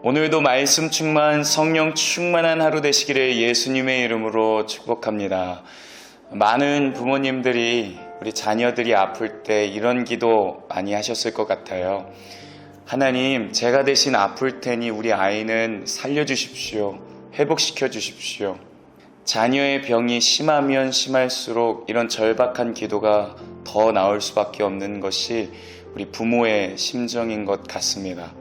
오늘도 말씀 충만, 성령 충만한 하루 되시기를 예수님의 이름으로 축복합니다. 많은 부모님들이 우리 자녀들이 아플 때 이런 기도 많이 하셨을 것 같아요. 하나님, 제가 대신 아플 테니 우리 아이는 살려주십시오. 회복시켜 주십시오. 자녀의 병이 심하면 심할수록 이런 절박한 기도가 더 나올 수밖에 없는 것이 우리 부모의 심정인 것 같습니다.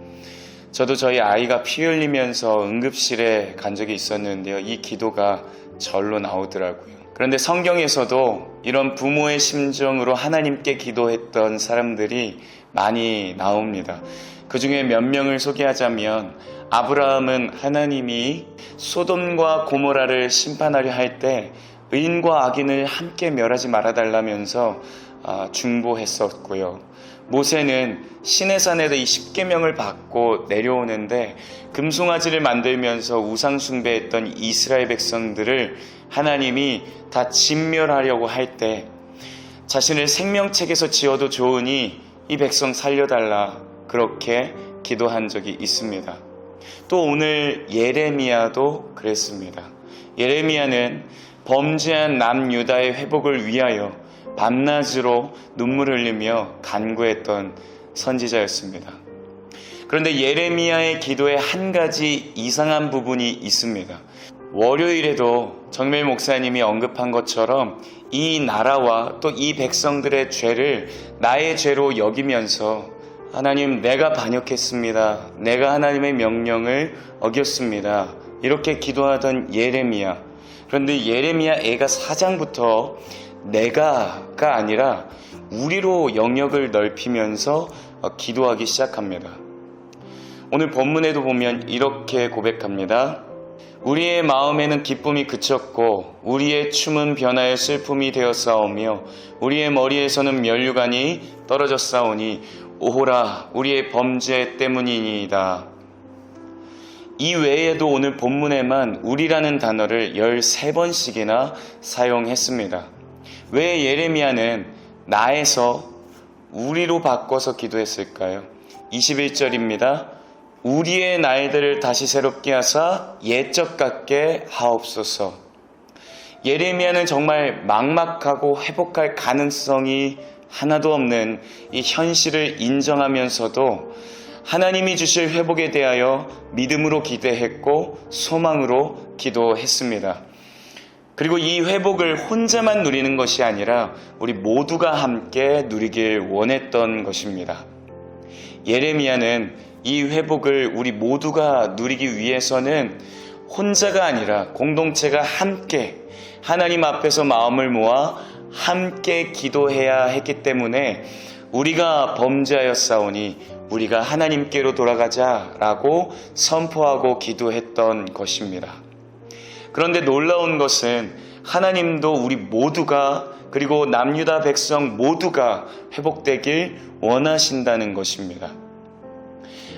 저도 저희 아이가 피 흘리면서 응급실에 간 적이 있었는데요. 이 기도가 절로 나오더라고요. 그런데 성경에서도 이런 부모의 심정으로 하나님께 기도했던 사람들이 많이 나옵니다. 그 중에 몇 명을 소개하자면 아브라함은 하나님이 소돔과 고모라를 심판하려 할 때 의인과 악인을 함께 멸하지 말아달라면서 중보했었고요. 모세는 시내산에서 이 십계명을 받고 내려오는데 금송아지를 만들면서 우상 숭배했던 이스라엘 백성들을 하나님이 다 진멸하려고 할 때 자신을 생명책에서 지어도 좋으니 이 백성 살려달라 그렇게 기도한 적이 있습니다. 또 오늘 예레미야도 그랬습니다. 예레미야는 범죄한 남유다의 회복을 위하여 밤낮으로 눈물을 흘리며 간구했던 선지자였습니다. 그런데 예레미야의 기도에 한 가지 이상한 부분이 있습니다. 월요일에도 정밀 목사님이 언급한 것처럼 이 나라와 또 이 백성들의 죄를 나의 죄로 여기면서 하나님, 내가 반역했습니다. 내가 하나님의 명령을 어겼습니다. 이렇게 기도하던 예레미야. 그런데 예레미야 애가 4장부터 내가가 아니라 우리로 영역을 넓히면서 기도하기 시작합니다. 오늘 본문에도 보면 이렇게 고백합니다. 우리의 마음에는 기쁨이 그쳤고 우리의 춤은 변하여 슬픔이 되었사오며 우리의 머리에서는 면류관이 떨어졌사오니 오호라 우리의 범죄 때문이니이다. 이 외에도 오늘 본문에만 우리라는 단어를 13번씩이나 사용했습니다. 왜 예레미야는 나에서 우리로 바꿔서 기도했을까요? 21절입니다. 우리의 날들을 다시 새롭게 하사 옛적 같게 하옵소서. 예레미야는 정말 막막하고 회복할 가능성이 하나도 없는 이 현실을 인정하면서도 하나님이 주실 회복에 대하여 믿음으로 기대했고 소망으로 기도했습니다. 그리고 이 회복을 혼자만 누리는 것이 아니라 우리 모두가 함께 누리길 원했던 것입니다. 예레미야는 이 회복을 우리 모두가 누리기 위해서는 혼자가 아니라 공동체가 함께 하나님 앞에서 마음을 모아 함께 기도해야 했기 때문에 우리가 범죄하였사오니 우리가 하나님께로 돌아가자라고 선포하고 기도했던 것입니다. 그런데 놀라운 것은 하나님도 우리 모두가 그리고 남유다 백성 모두가 회복되길 원하신다는 것입니다.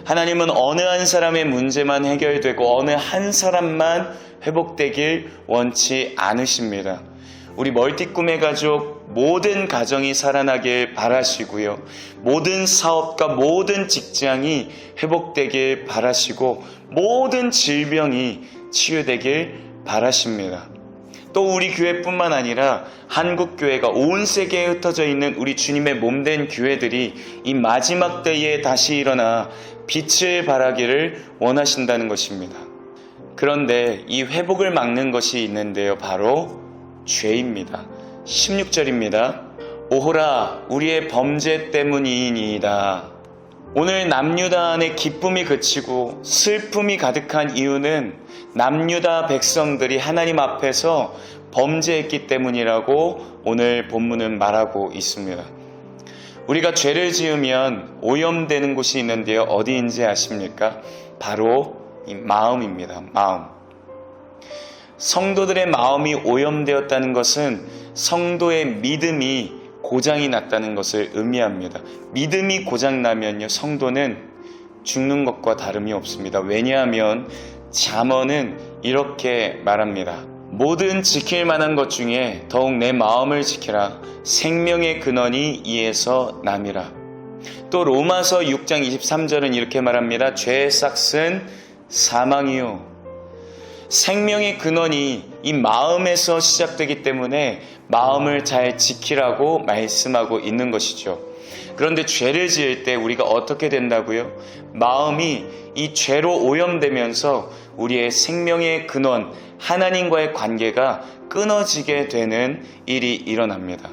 하나님은 어느 한 사람의 문제만 해결되고 어느 한 사람만 회복되길 원치 않으십니다. 우리 멀티꿈의 가족 모든 가정이 살아나길 바라시고요. 모든 사업과 모든 직장이 회복되길 바라시고 모든 질병이 치유되길 바라십니다. 또 우리 교회뿐만 아니라 한국교회가 온 세계에 흩어져 있는 우리 주님의 몸된 교회들이 이 마지막 때에 다시 일어나 빛을 발하기를 원하신다는 것입니다. 그런데 이 회복을 막는 것이 있는데요. 바로 죄입니다. 16절입니다. 오호라 우리의 범죄 때문이니이다. 오늘 남유다 안에 기쁨이 그치고 슬픔이 가득한 이유는 남유다 백성들이 하나님 앞에서 범죄했기 때문이라고 오늘 본문은 말하고 있습니다. 우리가 죄를 지으면 오염되는 곳이 있는데요. 어디인지 아십니까? 바로 이 마음입니다. 마음. 성도들의 마음이 오염되었다는 것은 성도의 믿음이 고장이 났다는 것을 의미합니다. 믿음이 고장나면요, 성도는 죽는 것과 다름이 없습니다. 왜냐하면 잠언은 이렇게 말합니다. 모든 지킬 만한 것 중에 더욱 내 마음을 지키라. 생명의 근원이 이에서 남이라. 또 로마서 6장 23절은 이렇게 말합니다. 죄의 싹은 사망이요. 생명의 근원이 이 마음에서 시작되기 때문에 마음을 잘 지키라고 말씀하고 있는 것이죠. 그런데 죄를 지을 때 우리가 어떻게 된다고요? 마음이 이 죄로 오염되면서 우리의 생명의 근원, 하나님과의 관계가 끊어지게 되는 일이 일어납니다.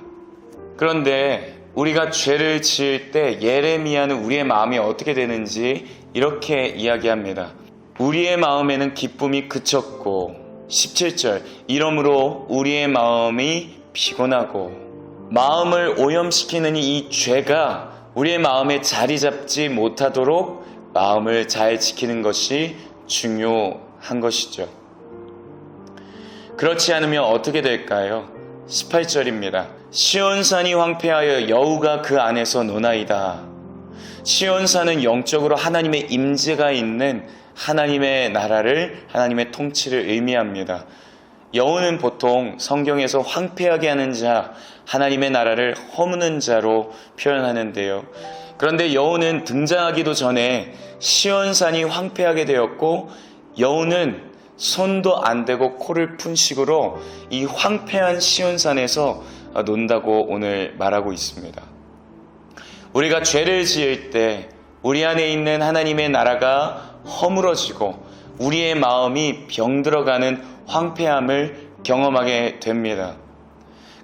그런데 우리가 죄를 지을 때 예레미야는 우리의 마음이 어떻게 되는지 이렇게 이야기합니다. 우리의 마음에는 기쁨이 그쳤고 17절 이러므로 우리의 마음이 피곤하고 마음을 오염시키는 이 죄가 우리의 마음에 자리 잡지 못하도록 마음을 잘 지키는 것이 중요한 것이죠. 그렇지 않으면 어떻게 될까요? 18절입니다. 시온산이 황폐하여 여우가 그 안에서 노나이다. 시온산은 영적으로 하나님의 임재가 있는 하나님의 나라를, 하나님의 통치를 의미합니다. 여우는 보통 성경에서 황폐하게 하는 자, 하나님의 나라를 허무는 자로 표현하는데요. 그런데 여우는 등장하기도 전에 시온산이 황폐하게 되었고 여우는 손도 안 대고 코를 푼 식으로 이 황폐한 시온산에서 논다고 오늘 말하고 있습니다. 우리가 죄를 지을 때 우리 안에 있는 하나님의 나라가 허물어지고 우리의 마음이 병들어가는 황폐함을 경험하게 됩니다.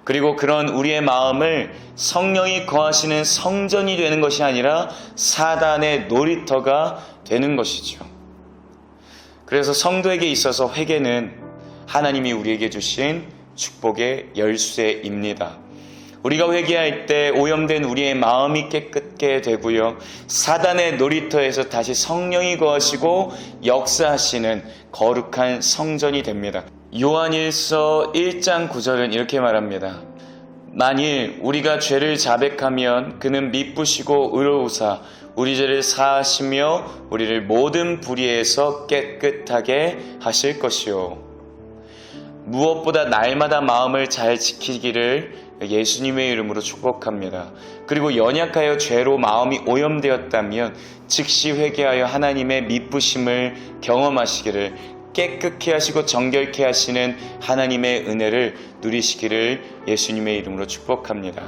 그리고 그런 우리의 마음을 성령이 거하시는 성전이 되는 것이 아니라 사단의 놀이터가 되는 것이죠. 그래서 성도에게 있어서 회개는 하나님이 우리에게 주신 축복의 열쇠입니다. 우리가 회개할 때 오염된 우리의 마음이 깨끗게 되고요. 사단의 놀이터에서 다시 성령이 거하시고 역사하시는 거룩한 성전이 됩니다. 요한일서 1장 9절은 이렇게 말합니다. 만일 우리가 죄를 자백하면 그는 미쁘시고 의로우사 우리 죄를 사하시며 우리를 모든 불의에서 깨끗하게 하실 것이요. 무엇보다 날마다 마음을 잘 지키기를 예수님의 이름으로 축복합니다. 그리고 연약하여 죄로 마음이 오염되었다면 즉시 회개하여 하나님의 미쁘심을 경험하시기를, 깨끗게 하시고 정결케 하시는 하나님의 은혜를 누리시기를 예수님의 이름으로 축복합니다.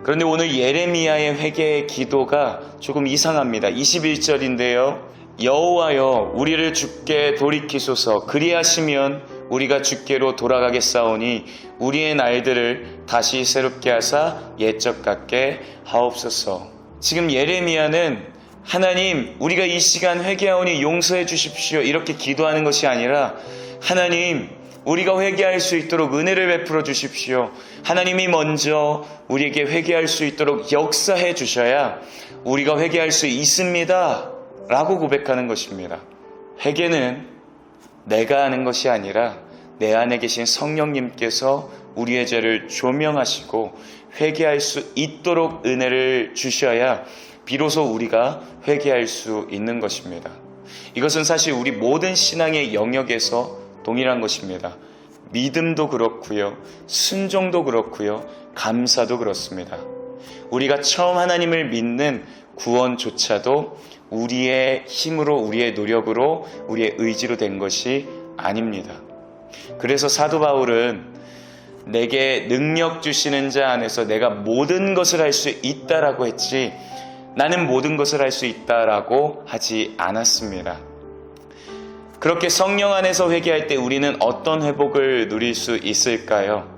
그런데 오늘 예레미야의 회개의 기도가 조금 이상합니다. 21절인데요. 여호와여 우리를 주께 돌이키소서. 그리하시면 우리가 주께로 돌아가겠사오니 우리의 날들을 다시 새롭게 하사 옛적 같게 하옵소서. 지금 예레미야는 하나님 우리가 이 시간 회개하오니 용서해 주십시오 이렇게 기도하는 것이 아니라 하나님 우리가 회개할 수 있도록 은혜를 베풀어 주십시오. 하나님이 먼저 우리에게 회개할 수 있도록 역사해 주셔야 우리가 회개할 수 있습니다 라고 고백하는 것입니다. 회개는 내가 하는 것이 아니라 내 안에 계신 성령님께서 우리의 죄를 조명하시고 회개할 수 있도록 은혜를 주셔야 비로소 우리가 회개할 수 있는 것입니다. 이것은 사실 우리 모든 신앙의 영역에서 동일한 것입니다. 믿음도 그렇고요, 순종도 그렇고요, 감사도 그렇습니다. 우리가 처음 하나님을 믿는 구원조차도 우리의 힘으로, 우리의 노력으로, 우리의 의지로 된 것이 아닙니다. 그래서 사도 바울은 내게 능력 주시는 자 안에서 내가 모든 것을 할 수 있다라고 했지 나는 모든 것을 할 수 있다라고 하지 않았습니다. 그렇게 성령 안에서 회개할 때 우리는 어떤 회복을 누릴 수 있을까요?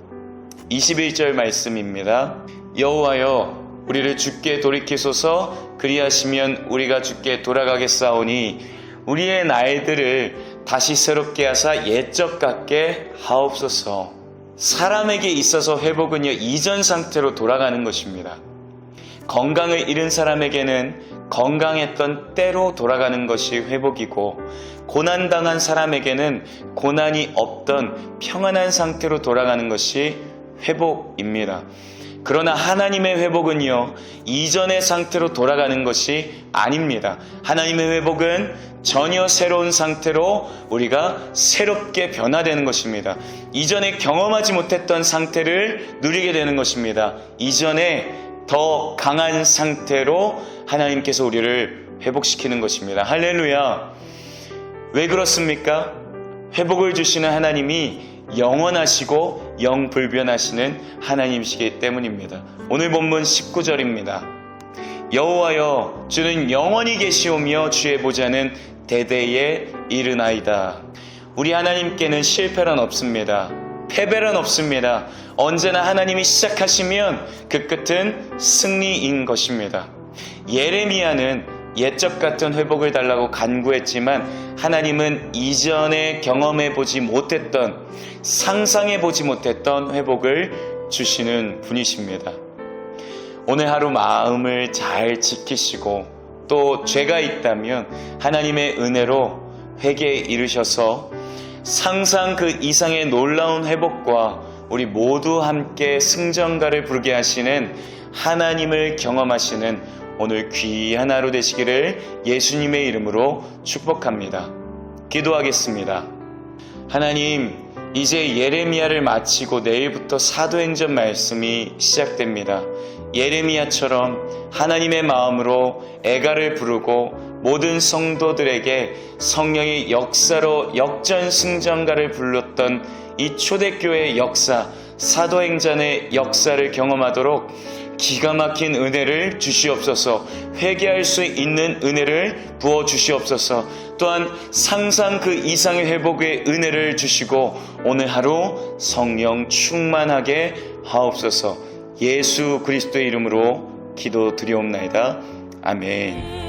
21절 말씀입니다. 여호와여 우리를 주께 돌이키소서. 그리하시면 우리가 주께 돌아가겠사오니 우리의 날들을 다시 새롭게 하사 옛적 같게 하옵소서. 사람에게 있어서 회복은요 이전 상태로 돌아가는 것입니다. 건강을 잃은 사람에게는 건강했던 때로 돌아가는 것이 회복이고, 고난당한 사람에게는 고난이 없던 평안한 상태로 돌아가는 것이 회복입니다. 그러나 하나님의 회복은요 이전의 상태로 돌아가는 것이 아닙니다. 하나님의 회복은 전혀 새로운 상태로 우리가 새롭게 변화되는 것입니다. 이전에 경험하지 못했던 상태를 누리게 되는 것입니다. 이전에 더 강한 상태로 하나님께서 우리를 회복시키는 것입니다. 할렐루야. 왜 그렇습니까? 회복을 주시는 하나님이 영원하시고 영불변하시는 하나님이시기 때문입니다. 오늘 본문 19절입니다. 여호와여 주는 영원히 계시오며 주의 보좌는 대대에 이르나이다. 우리 하나님께는 실패란 없습니다. 패배란 없습니다. 언제나 하나님이 시작하시면 그 끝은 승리인 것입니다. 예레미야는 옛적 같은 회복을 달라고 간구했지만 하나님은 이전에 경험해보지 못했던, 상상해보지 못했던 회복을 주시는 분이십니다. 오늘 하루 마음을 잘 지키시고 또 죄가 있다면 하나님의 은혜로 회개에 이르셔서 상상 그 이상의 놀라운 회복과 우리 모두 함께 승전가를 부르게 하시는 하나님을 경험하시는 오늘 귀한 하루 되시기를 예수님의 이름으로 축복합니다. 기도하겠습니다. 하나님, 이제 예레미야를 마치고 내일부터 사도행전 말씀이 시작됩니다. 예레미야처럼 하나님의 마음으로 애가를 부르고 모든 성도들에게 성령의 역사로 역전승전가를 불렀던 이 초대교회의 역사, 사도행전의 역사를 경험하도록 기가 막힌 은혜를 주시옵소서. 회개할 수 있는 은혜를 부어주시옵소서. 또한 상상 그 이상의 회복의 은혜를 주시고 오늘 하루 성령 충만하게 하옵소서. 예수 그리스도의 이름으로 기도드리옵나이다. 아멘.